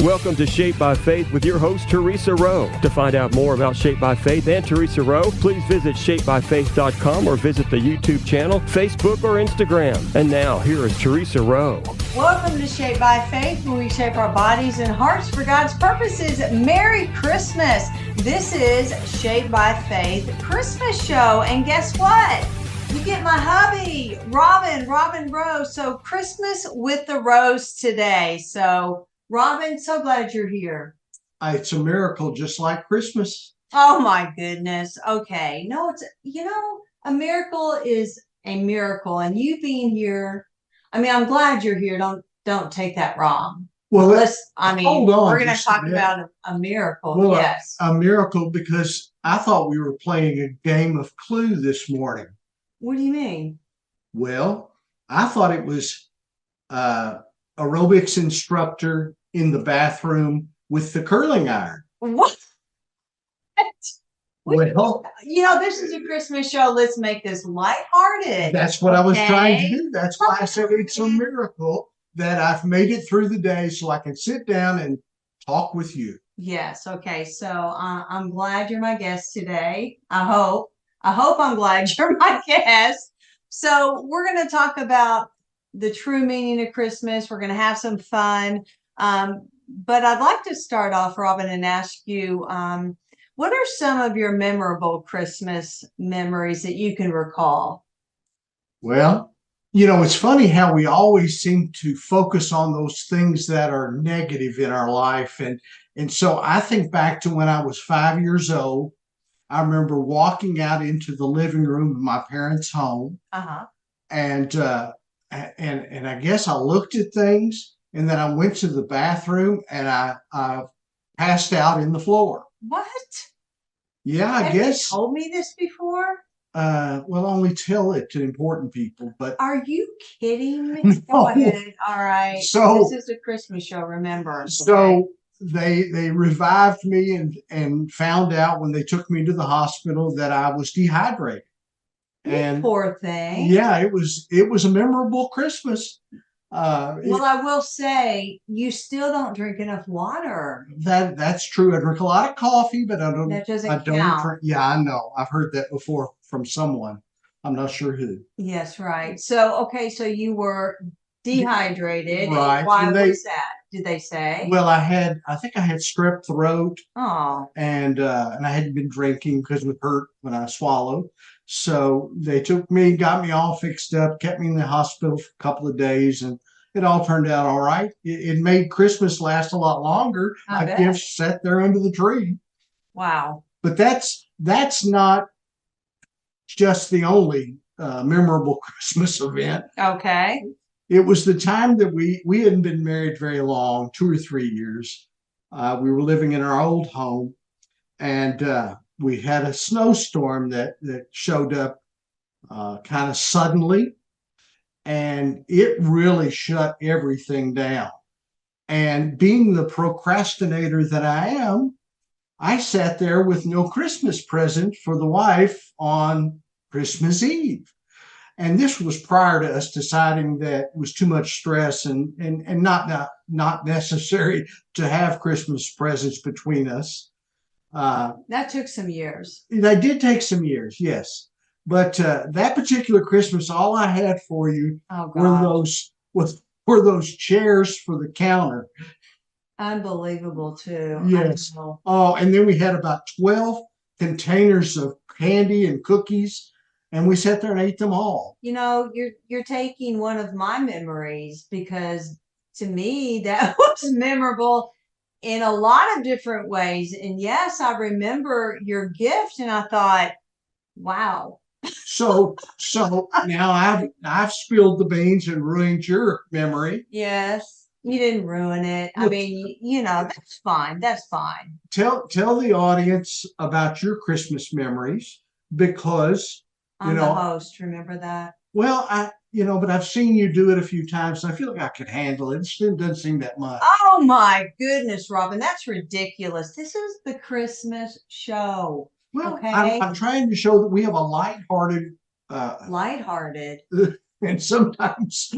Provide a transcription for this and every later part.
Welcome to Shaped by Faith with your host, Theresa Rowe. To find out more about Shaped by Faith and Theresa Rowe, please visit shapedbyfaith.com or visit the YouTube channel, Facebook, or Instagram. And now, here is Theresa Rowe. Welcome to Shaped by Faith, where we shape our bodies and hearts for God's purposes. Merry Christmas. This is Shaped by Faith Christmas show. And guess what? You get my hubby, Robin Rowe. So Christmas with the Rose today. So Robin, so glad you're here. It's a miracle, just like Christmas. Oh my goodness. Okay. No, a miracle is a miracle. And you being here, I'm glad you're here. Don't take that wrong. Well, hold on, we're going to talk about a miracle. Well, yes. A miracle, because I thought we were playing a game of Clue this morning. What do you mean? Well, I thought it was aerobics instructor in the bathroom with the curling iron. What? Well, this is a Christmas show. Let's make this lighthearted. That's what I was trying to do. That's why I said it's a miracle that I've made it through the day so I can sit down and talk with you. Yes. Okay. So I'm glad you're my guest today. I hope I'm glad you're my guest. So we're going to talk about the true meaning of Christmas. We're going to have some fun. But I'd like to start off, Robin, and ask you, what are some of your memorable Christmas memories that you can recall? Well, it's funny how we always seem to focus on those things that are negative in our life. And so I think back to when I was 5 years old. I remember walking out into the living room of my parents' home. Uh-huh. And I guess I looked at things. And then I went to the bathroom and I passed out in the floor. What? Yeah, I guess. You told me this before? Well, only tell it to important people. But are you kidding me? No. Go ahead. All right. So this is a Christmas show, remember. So they revived me and found out when they took me to the hospital that I was dehydrated. And poor thing. Yeah, it was a memorable Christmas. Well, I will say you still don't drink enough water. That's true. I drink a lot of coffee, but I don't. That doesn't count. Drink. Yeah, I know. I've heard that before from someone. I'm not sure who. Yes, right. So you were dehydrated. Right. Why was that? Did they say? Well, I think I had strep throat. Oh. And I hadn't been drinking because it would hurt when I swallowed. So they took me, got me all fixed up, kept me in the hospital for a couple of days, and it all turned out all right. It made Christmas last a lot longer. I bet. Gifts sat there under the tree. Wow. But that's not just the only memorable Christmas event. Okay. It was the time that we hadn't been married very long, 2 or 3 years. We were living in our old home, and we had a snowstorm that showed up kind of suddenly, and it really shut everything down. And being the procrastinator that I am, I sat there with no Christmas present for the wife on Christmas Eve. And this was prior to us deciding that it was too much stress and not necessary to have Christmas presents between us. That took some years. That did take some years, yes. But that particular Christmas, all I had for you were those chairs for the counter. Unbelievable, too. Yes. Oh, and then we had about 12 containers of candy and cookies. And we sat there and ate them all. You're taking one of my memories, because to me that was memorable in a lot of different ways. And yes, I remember your gift, and I thought, wow. So now I've spilled the beans and ruined your memory. Yes, you didn't ruin it. I mean, that's fine. That's fine. Tell the audience about your Christmas memories, because I'm the host. Remember that? Well, but I've seen you do it a few times, and I feel like I could handle it. It still doesn't seem that much. Oh my goodness, Robin, that's ridiculous. This is the Christmas show. Well, okay? I'm trying to show that we have a lighthearted. Lighthearted. And sometimes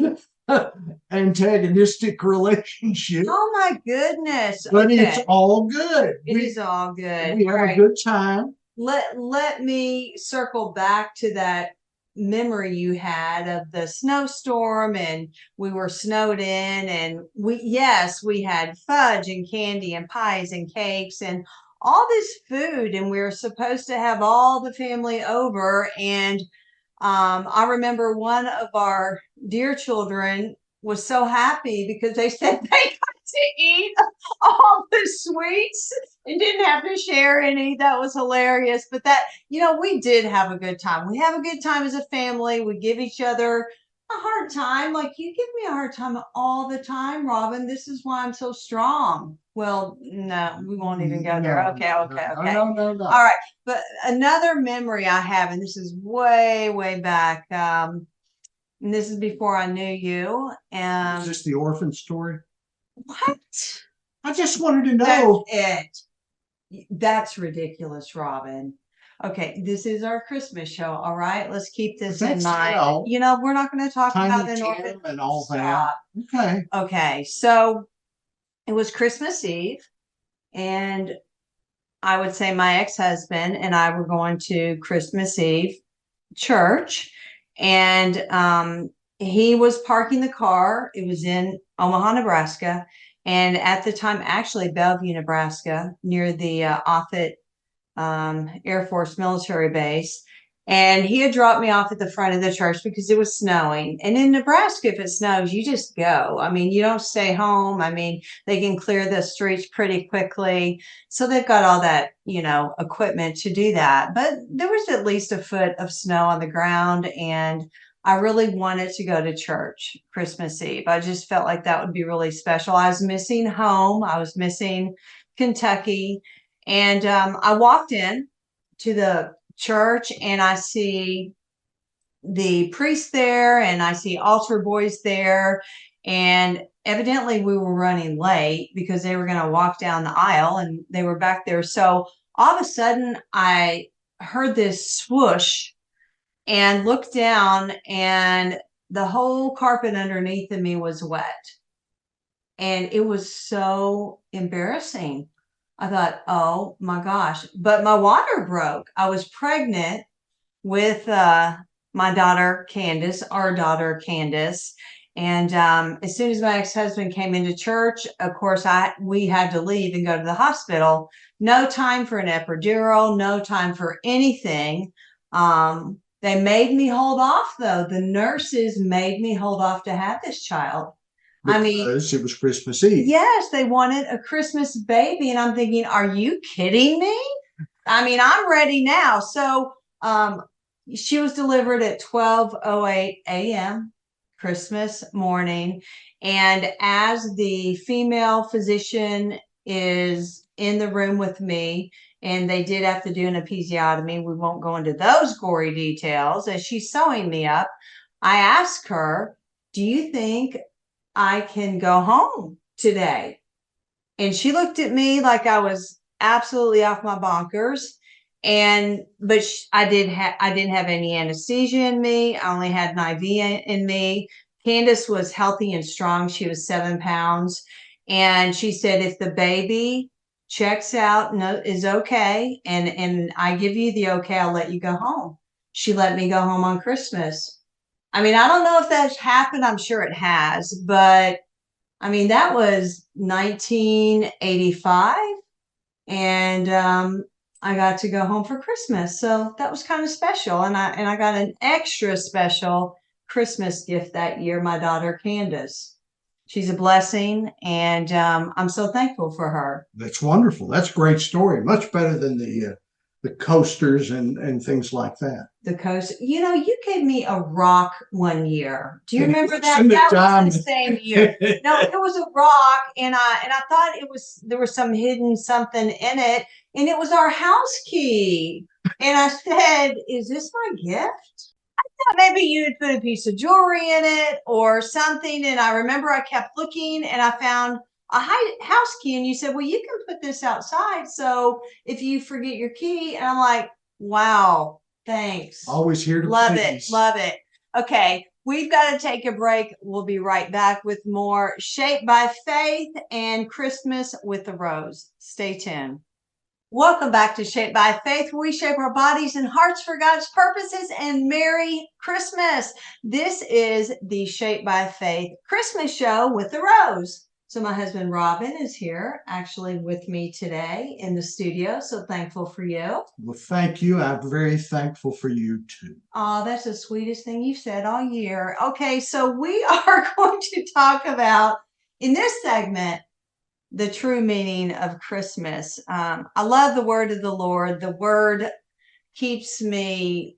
antagonistic relationship. Oh my goodness. But Okay. it's all good. It is all good. We have All a right. good time. Let me circle back to that memory you had of the snowstorm, and we were snowed in, and we had fudge and candy and pies and cakes and all this food, and we were supposed to have all the family over. And I remember one of our dear children was so happy because they said they got to eat all the sweets and didn't have to share any. That was hilarious. But that, we did have a good time. We have a good time as a family. We give each other a hard time. Like, you give me a hard time all the time, Robin. This is why I'm so strong. Well, no, we won't even go there. Okay. No. All right. But another memory I have, and this is way, way back, and this is before I knew you. Is this the orphan story? What? I just wanted to know. That's it. That's ridiculous, Robin. Okay, this is our Christmas show. All right, let's keep this in mind. We're not going to talk about an orphan and all Stop. that. Okay, so it was Christmas Eve, and I would say my ex-husband and I were going to Christmas Eve church, and he was parking the car. It was in Omaha, Nebraska, and at the time, actually Bellevue, Nebraska, near the Offutt Air Force military base. And he had dropped me off at the front of the church because it was snowing. And in Nebraska, if it snows, you just go. I mean, you don't stay home. I mean, they can clear the streets pretty quickly. So they've got all that, equipment to do that. But there was at least a foot of snow on the ground. And I really wanted to go to church Christmas Eve. I just felt like that would be really special. I was missing home. I was missing Kentucky. And I walked in to the church, and I see the priest there, and I see altar boys there, and evidently we were running late because they were going to walk down the aisle, and they were back there. So all of a sudden I heard this swoosh and looked down, and the whole carpet underneath of me was wet, and it was so embarrassing. I thought, oh my gosh, but my water broke. I was pregnant with my daughter, Candace, our daughter, Candace. And as soon as my ex-husband came into church, of course, we had to leave and go to the hospital. No time for an epidural, no time for anything. They made me hold off, though. The nurses made me hold off to have this child. Because it was Christmas Eve. Yes, they wanted a Christmas baby. And I'm thinking, are you kidding me? I mean, I'm ready now. So she was delivered at 12:08 a.m. Christmas morning. And as the female physician is in the room with me, and they did have to do an episiotomy, we won't go into those gory details. As she's sewing me up, I asked her, do you think I can go home today? And she looked at me like I was absolutely off my bonkers. But I didn't have any anesthesia in me. I only had an IV in me. Candace was healthy and strong. She was 7 pounds. And she said, if the baby checks out, is okay, and I give you the okay, I'll let you go home. She let me go home on Christmas. I mean, I don't know if that's happened. I'm sure it has, but I mean, that was 1985, and I got to go home for Christmas. So that was kind of special. And I got an extra special Christmas gift that year, my daughter, Candace. She's a blessing, and I'm so thankful for her. That's wonderful. That's a great story. Much better than the coasters and things like that. The coast. You gave me a rock one year. Do you remember that? That was the same year. No, it was a rock, and I thought there was some hidden something in it, and it was our house key. And I said, "Is this my gift?" I thought maybe you'd put a piece of jewelry in it or something. And I remember I kept looking, and I found a house key, and you said, well, you can put this outside, so if you forget your key. And I'm like, wow, thanks. Always here to love please. it. Okay, We've got to take a break. We'll be right back with more Shaped by Faith and Christmas with the Rose. Stay tuned. Welcome back to Shaped by Faith, where we shape our bodies and hearts for God's purposes, and Merry Christmas. This is the Shaped by Faith Christmas show with the Rose. So my husband Robin is here actually with me today in the studio. So thankful for you. Well, thank you. I'm very thankful for you too. Oh, that's the sweetest thing you've said all year. Okay, so we are going to talk about, in this segment, the true meaning of Christmas. I love the word of the Lord. The word keeps me,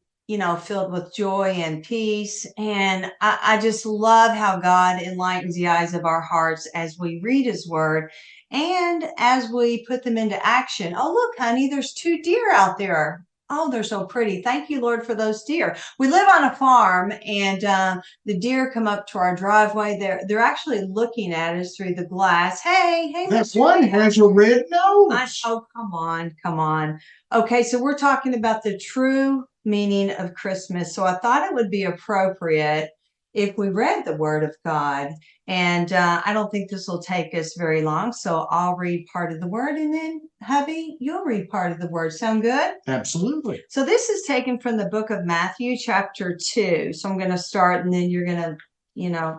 filled with joy and peace. And I just love how God enlightens the eyes of our hearts as we read his word and as we put them into action. Oh, look, honey, there's 2 deer out there. Oh, they're so pretty. Thank you, Lord, for those deer. We live on a farm, and the deer come up to our driveway. They're actually looking at us through the glass. Hey, That Mr. one has a red nose. Oh, come on. Okay, so we're talking about the true meaning of Christmas. So I thought it would be appropriate if we read the Word of God. And I don't think this will take us very long. So I'll read part of the Word, and then, hubby, you'll read part of the Word. Sound good? Absolutely. So this is taken from the book of Matthew, chapter 2. So I'm going to start, and then you're going to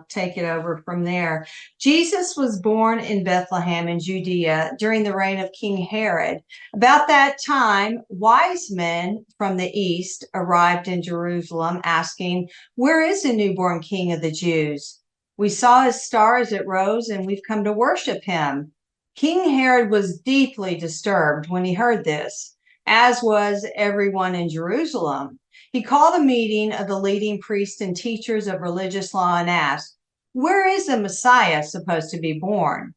take it over from there. Jesus was born in Bethlehem in Judea during the reign of King Herod. About that time, wise men from the east arrived in Jerusalem asking, "Where is the newborn King of the Jews? We saw his star as it rose, and we've come to worship him." King Herod was deeply disturbed when he heard this, as was everyone in Jerusalem. He called a meeting of the leading priests and teachers of religious law and asked, "Where is the Messiah supposed to be born?"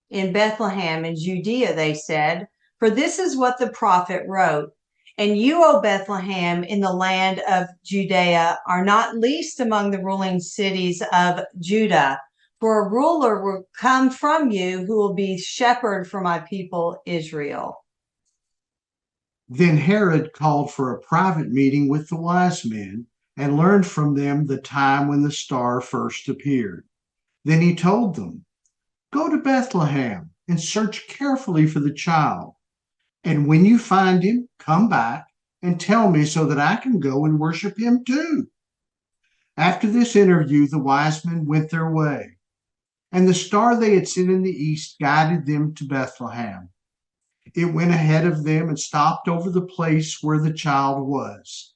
"In Bethlehem in Judea," they said, "for this is what the prophet wrote. And you, O Bethlehem, in the land of Judea, are not least among the ruling cities of Judah, for a ruler will come from you who will be shepherd for my people Israel." Then Herod called for a private meeting with the wise men and learned from them the time when the star first appeared. Then he told them, "Go to Bethlehem and search carefully for the child. And when you find him, come back and tell me so that I can go and worship him too." After this interview, the wise men went their way, and the star they had seen in the east guided them to Bethlehem. It went ahead of them and stopped over the place where the child was.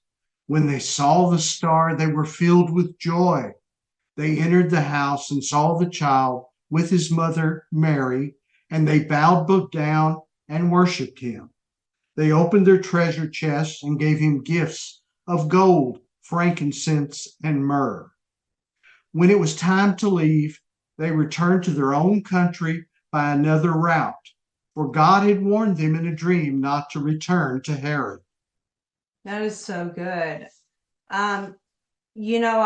When they saw the star, they were filled with joy. They entered the house and saw the child with his mother, Mary, and they bowed both down and worshiped him. They opened their treasure chests and gave him gifts of gold, frankincense, and myrrh. When it was time to leave, they returned to their own country by another route, for God had warned them in a dream not to return to Herod. That is so good. I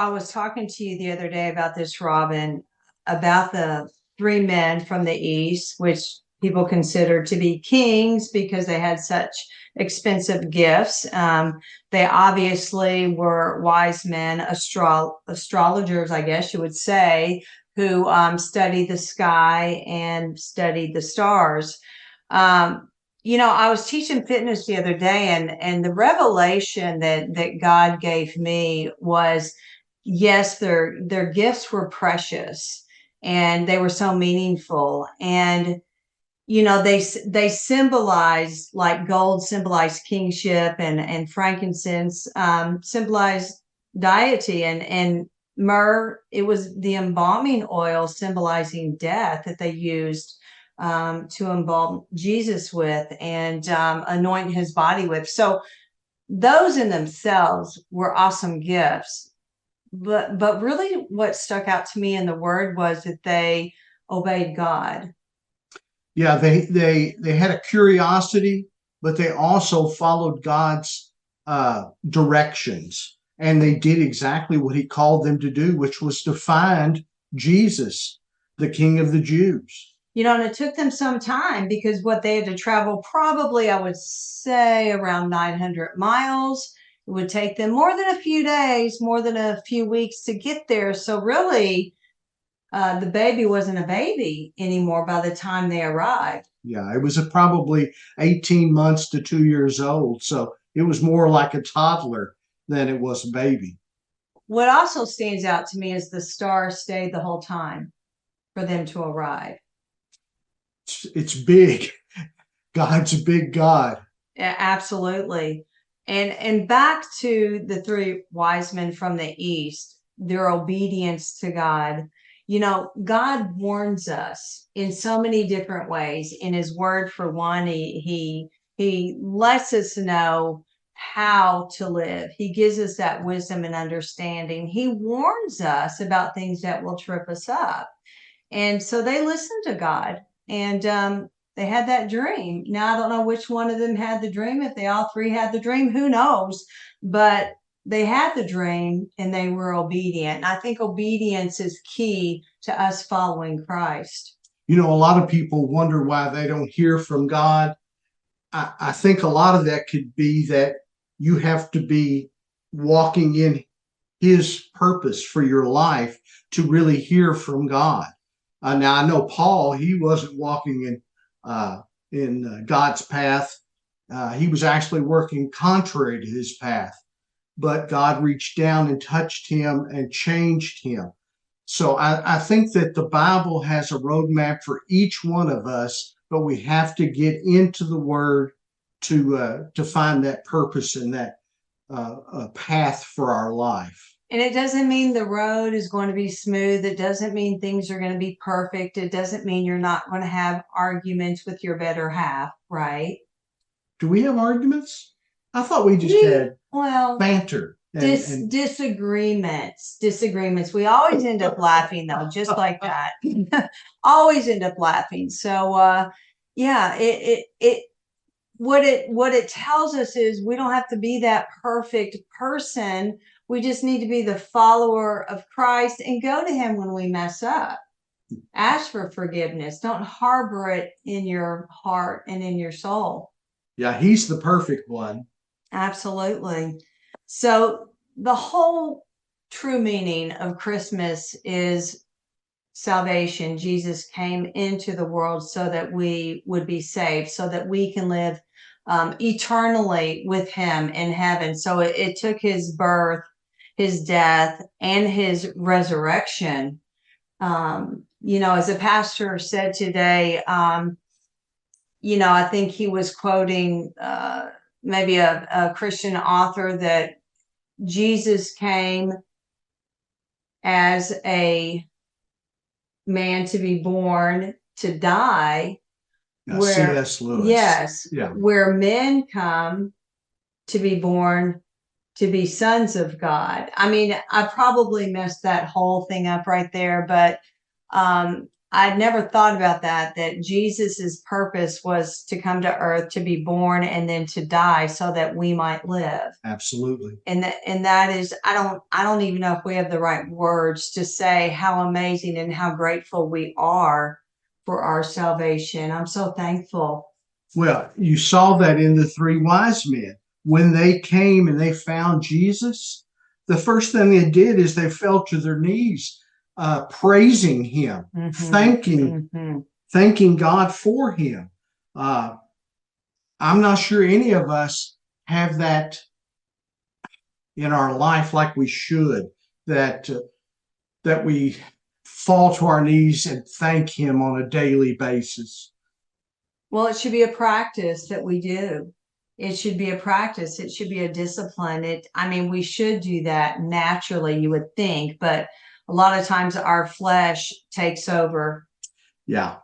was talking to you the other day about this, Robin, about the 3 men from the east, which people consider to be kings because they had such expensive gifts. They obviously were wise men, astrologers, I guess you would say, who studied the sky and studied the stars. I was teaching fitness the other day, and the revelation that God gave me was, yes, their gifts were precious and they were so meaningful. And they symbolize, like gold symbolized kingship, and frankincense symbolized deity, and myrrh, it was the embalming oil symbolizing death that they used to embalm Jesus with and anoint his body with. So those in themselves were awesome gifts. But really what stuck out to me in the word was that they obeyed God. Yeah, they had a curiosity, but they also followed God's directions, and they did exactly what he called them to do, which was to find Jesus, the King of the Jews. And it took them some time because what they had to travel, probably, I would say, around 900 miles. It would take them more than a few days, more than a few weeks to get there. So really, the baby wasn't a baby anymore by the time they arrived. Yeah, it was probably 18 months to 2 years old. So it was more like a toddler than it was a baby. What also stands out to me is the star stayed the whole time for them to arrive. It's big. God's a big God. Yeah, absolutely. And back to the three wise men from the east, their obedience to God. You know, God warns us in so many different ways. In his word, for one, he lets us know how to live. He gives us that wisdom and understanding. He warns us about things that will trip us up. And so they listened to God, and they had that dream. Now, I don't know which one of them had the dream. If they all three had the dream, who knows? But they had the dream and they were obedient. And I think obedience is key to us following Christ. You know, a lot of people wonder why they don't hear from God. I think a lot of that could be that you have to be walking in his purpose for your life to really hear from God. Now, I know Paul, he wasn't walking in God's path. He was actually working contrary to his path. But God reached down and touched him and changed him. So I think that the Bible has a roadmap for each one of us, but we have to get into the Word to find that purpose and that path for our life. And it doesn't mean the road is going to be smooth. It doesn't mean things are going to be perfect. It doesn't mean you're not going to have arguments with your better half, right? Do we have arguments? I thought we just had banter. Disagreements. We always end up laughing though, just like that. Always end up laughing. So yeah, what it tells us is we don't have to be that perfect person. We just need to be the follower of Christ and go to him when we mess up. Ask for forgiveness. Don't harbor it in your heart and in your soul. Yeah, he's the perfect one. Absolutely. So the whole true meaning of Christmas is salvation. Jesus came into the world so that we would be saved, so that we can live eternally with him in heaven. So it took his birth, his death, and his resurrection. You know, as a pastor said today, you know, I think he was quoting maybe a Christian author that Jesus came as a man to be born, to die. C.S. Lewis. Yes. Yeah. Where men come to be born to be sons of God. I mean, I probably messed that whole thing up right there, but I'd never thought about that Jesus's purpose was to come to earth, to be born, and then to die so that we might live. Absolutely. And that is, I don't even know if we have the right words to say how amazing and how grateful we are for our salvation. I'm so thankful. Well, you saw that in the three wise men. When they came and they found Jesus, the first thing they did is they fell to their knees, praising him, thanking God for him. I'm not sure any of us have that in our life like we should, that we fall to our knees and thank him on a daily basis. Well, it should be a practice that we do. It should be a practice. It should be a discipline. I mean, we should do that naturally, you would think, but a lot of times our flesh takes over. Yeah.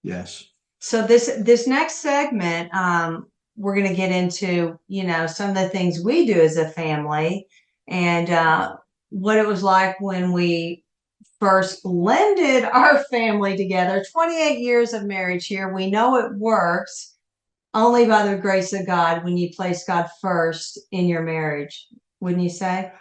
Yes. So this next segment, we're going to get into, you know, some of the things we do as a family and what it was like when we first blended our family together. 28 years of marriage here. We know it works only by the grace of God when you place God first in your marriage, wouldn't you say?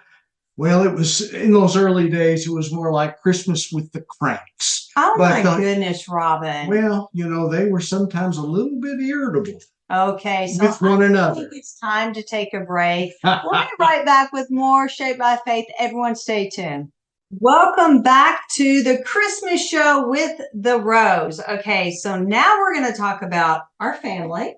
Well, it was in those early days, it was more like Christmas with the Cranks. Oh But my goodness, Robin. well, they were sometimes a little bit irritable Okay, so with one I another. think it's time to take a break. We'll be right back with more Shaped by Faith. Everyone stay tuned. Welcome back to the Christmas show with the Rose. Okay, so now we're going to talk about our family,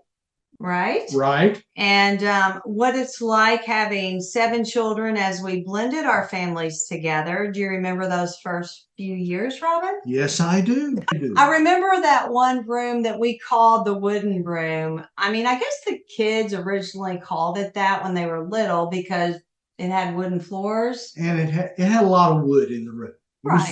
right? Right. And what it's like having 7 children as we blended our families together. Do you remember those first few years, Robin? Yes, I do. I remember that one room that we called the wooden room. I mean, I guess the kids originally called it that when they were little because it had wooden floors. And it had a lot of wood in the room. It was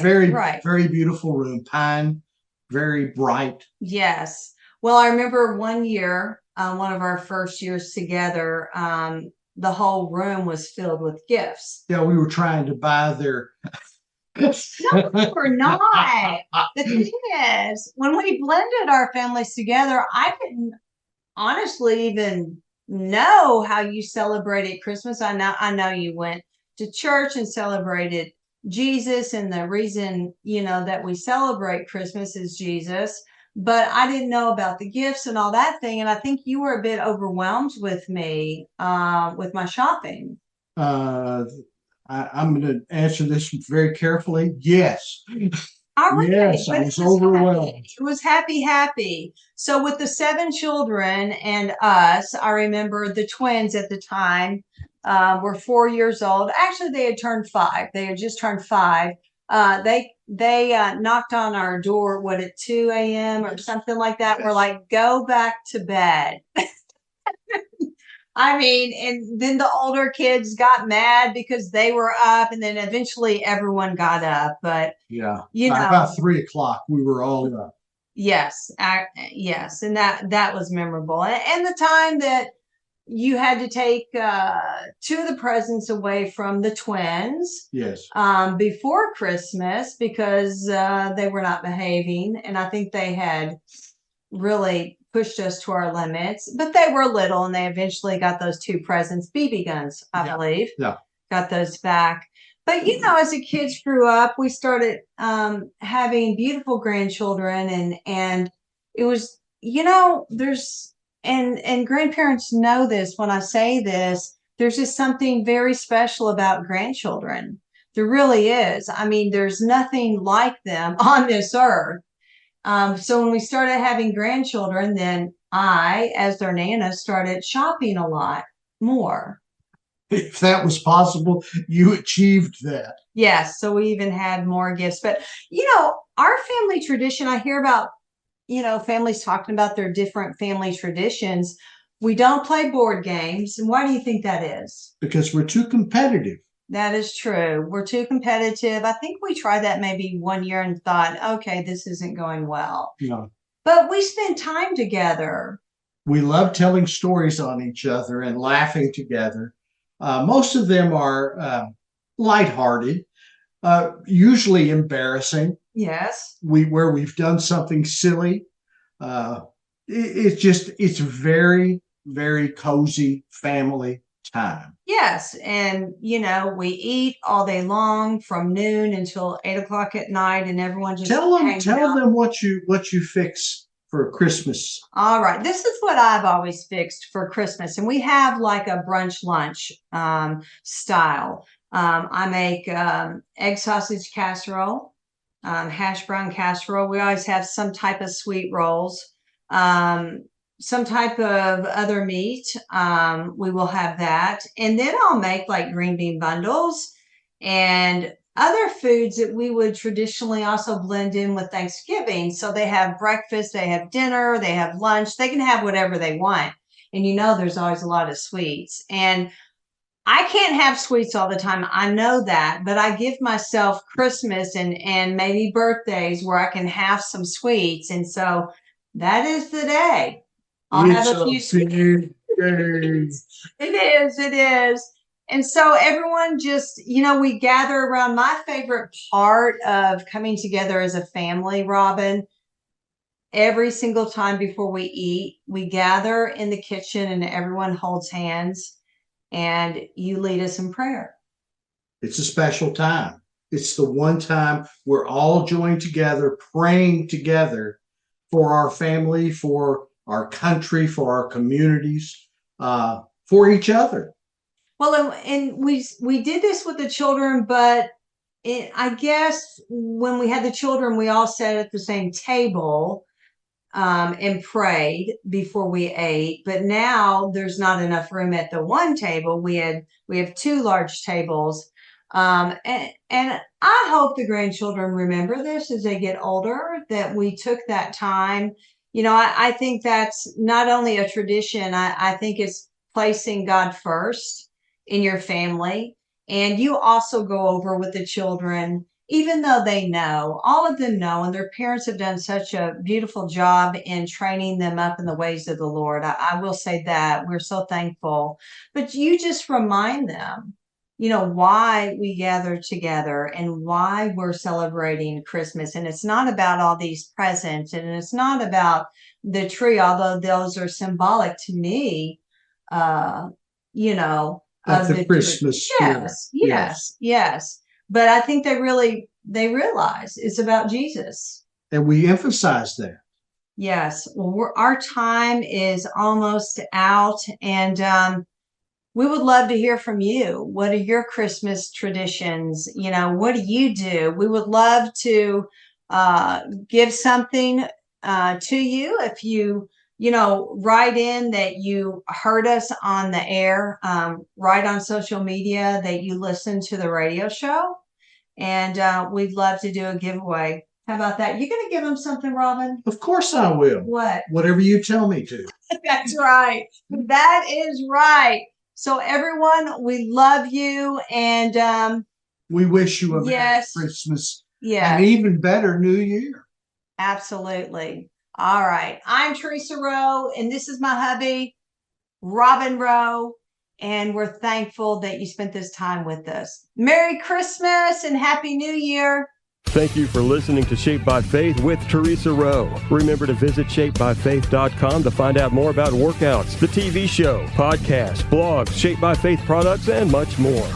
very beautiful room. Pine, very bright. Yes. Well, I remember one year, one of our first years together, the whole room was filled with gifts. Yeah, we were trying to buy their. No, we're not. The thing is, when we blended our families together, I didn't honestly even know how you celebrated Christmas. I know you went to church and celebrated Jesus, and the reason, that we celebrate Christmas is Jesus. But I didn't know about the gifts and all that thing. And I think you were a bit overwhelmed with me with my shopping. I'm going to answer this very carefully. Yes. All right. Yes, I was overwhelmed. It was happy. So with the 7 children and us, I remember the twins at the time were 4 years old. Actually, they had turned 5. They had just turned 5. They knocked on our door, at 2 a.m. or something like that. We're like, go back to bed. I mean, and then the older kids got mad because they were up, and then eventually everyone got up. But yeah, about 3 o'clock, we were all up. Yes, yes, and that was memorable. And the time that you had to take 2 of the presents away from the twins. Yes. Before Christmas because they were not behaving, and I think they had really pushed us to our limits, but they were little and they eventually got those 2 presents, BB guns, I believe. Yeah. Got those back. But, as the kids grew up, we started having beautiful grandchildren and it was, there's, and grandparents know this when I say this, there's just something very special about grandchildren. There really is. I mean, there's nothing like them on this earth. So when we started having grandchildren, then I, as their Nana, started shopping a lot more. If that was possible, you achieved that. Yes. So we even had more gifts. But, our family tradition, I hear about, families talking about their different family traditions. We don't play board games. And why do you think that is? Because we're too competitive. That is true. We're too competitive. I think we tried that maybe one year and thought, okay, this isn't going well. No. But we spend time together. We love telling stories on each other and laughing together. Most of them are lighthearted, usually embarrassing. Yes. Where we've done something silly. It's very, very cozy family time. Yes. And, we eat all day long from noon until 8 o'clock at night, and everyone just tell them what you fix for Christmas. All right. This is what I've always fixed for Christmas. And we have like a brunch lunch style. I make egg sausage casserole, hash brown casserole. We always have some type of sweet rolls. Some type of other meat. We will have that. And then I'll make like green bean bundles and other foods that we would traditionally also blend in with Thanksgiving. So they have breakfast, they have dinner, they have lunch, they can have whatever they want. And there's always a lot of sweets. And I can't have sweets all the time. I know that, but I give myself Christmas and maybe birthdays where I can have some sweets. And so that is the day. I'll have a few sweets. It is. And so everyone just, we gather around. My favorite part of coming together as a family, Robin, every single time before we eat, we gather in the kitchen and everyone holds hands and you lead us in prayer. It's a special time. It's the one time we're all joined together, praying together for our family, for our country, for our communities, for each other. Well, and we did this with the children, but I guess when we had the children, we all sat at the same table and prayed before we ate. But now there's not enough room at the one table. We have two large tables. And I hope the grandchildren remember this as they get older, that we took that time. I think that's not only a tradition, I think it's placing God first in your family. And you also go over with the children, even though they know, all of them know, and their parents have done such a beautiful job in training them up in the ways of the Lord. I will say that we're so thankful. But you just remind them, why we gather together and why we're celebrating Christmas. And it's not about all these presents, and it's not about the tree, although those are symbolic to me, of the Christmas spirit. Yes. But I think they realize it's about Jesus. And we emphasize that. Yes. Well, our time is almost out, and we would love to hear from you. What are your Christmas traditions? What do you do? We would love to give something to you. If you, write in that you heard us on the air, write on social media that you listen to the radio show, and we'd love to do a giveaway. How about that? You're going to give them something, Robin? Of course I will. What? Whatever you tell me to. That's right. That is right. So everyone, we love you, and we wish you a Merry Christmas and even better New Year. Absolutely. All right. I'm Theresa Rowe, and this is my hubby, Robin Rowe, and we're thankful that you spent this time with us. Merry Christmas and Happy New Year. Thank you for listening to Shaped by Faith with Theresa Rowe. Remember to visit shapedbyfaith.com to find out more about workouts, the TV show, podcasts, blogs, Shaped by Faith products, and much more.